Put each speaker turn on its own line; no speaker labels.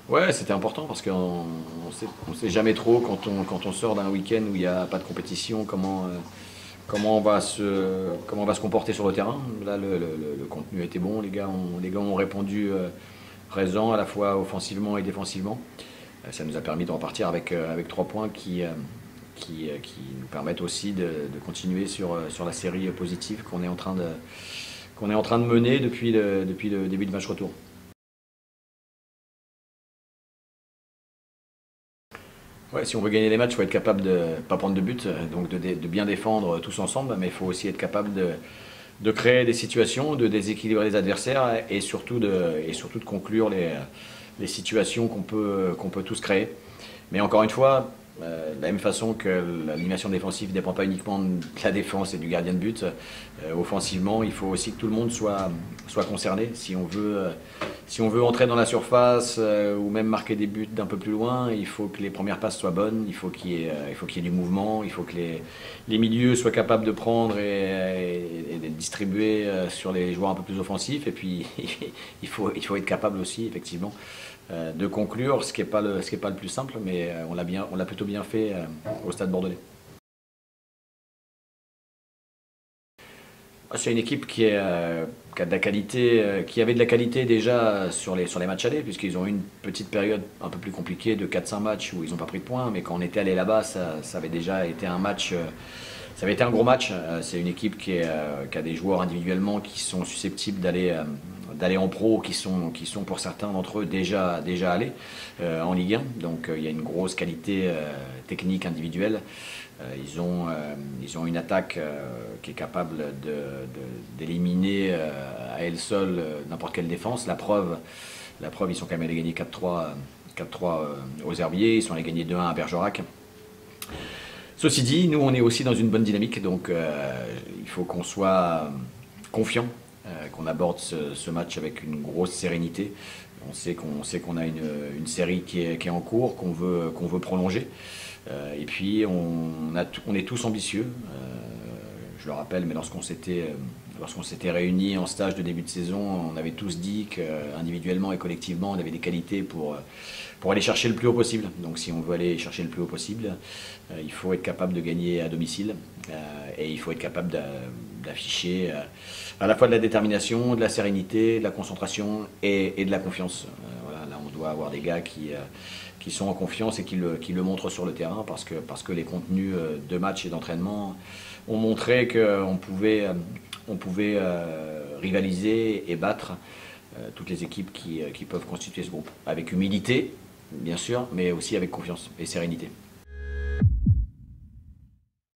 Ouais, c'était important parce qu'on sait jamais trop quand on sort d'un week-end où il n'y a pas de compétition, comment on va se comporter sur le terrain. Là, le contenu était bon, les gars ont répondu présent à la fois offensivement et défensivement. Ça nous a permis de repartir avec 3 points qui nous permettent aussi de continuer sur la série positive qu'on est en train de mener depuis le début du match retour. Ouais, si on veut gagner les matchs, il faut être capable de ne pas prendre de but, donc de bien défendre tous ensemble, mais il faut aussi être capable de créer des situations, de déséquilibrer les adversaires et surtout de conclure les situations qu'on peut tous créer. Mais encore une fois, de la même façon que l'animation défensive ne dépend pas uniquement de la défense et du gardien de but, offensivement, il faut aussi que tout le monde soit concerné. Si on veut entrer dans la surface ou même marquer des buts d'un peu plus loin, il faut que les premières passes soient bonnes, il faut qu'il y ait du mouvement, il faut que les milieux soient capables de prendre et de distribuer sur les joueurs un peu plus offensifs. Et puis, il faut être capable aussi, effectivement, de conclure, ce qui est pas le plus simple, mais on l'a plutôt bien fait au Stade Bordelais. C'est une équipe qui a de la qualité, qui avait de la qualité déjà sur les matchs allés, puisqu'ils ont eu une petite période un peu plus compliquée de 4-5 matchs où ils n'ont pas pris de points, mais quand on était allé là-bas, ça avait déjà été un match. Ça avait été un gros match. C'est une équipe qui a des joueurs individuellement qui sont susceptibles d'aller en pro, qui sont pour certains d'entre eux déjà allés en Ligue 1. Donc il y a une grosse qualité technique individuelle. Ils ont une attaque qui est capable d'éliminer à elle seule n'importe quelle défense. La preuve, ils sont quand même allés gagner 4-3 aux Herbiers, ils sont allés gagner 2-1 à Bergerac. Ceci dit, nous on est aussi dans une bonne dynamique, donc il faut qu'on soit confiant, qu'on aborde ce match avec une grosse sérénité. On sait qu'on a une série qui est en cours, qu'on veut prolonger. Et puis on est tous ambitieux. Je le rappelle, mais lorsqu'on s'était réunis en stage de début de saison, on avait tous dit qu'individuellement et collectivement, on avait des qualités pour aller chercher le plus haut possible. Donc si on veut aller chercher le plus haut possible, il faut être capable de gagner à domicile et il faut être capable d'afficher à la fois de la détermination, de la sérénité, de la concentration et de la confiance. Voilà, là, on doit avoir des gars qui sont en confiance et qui le montrent sur le terrain parce que les contenus de match et d'entraînement ont montré on pouvait rivaliser et battre toutes les équipes qui peuvent constituer ce groupe. Avec humilité, bien sûr, mais aussi avec confiance et sérénité.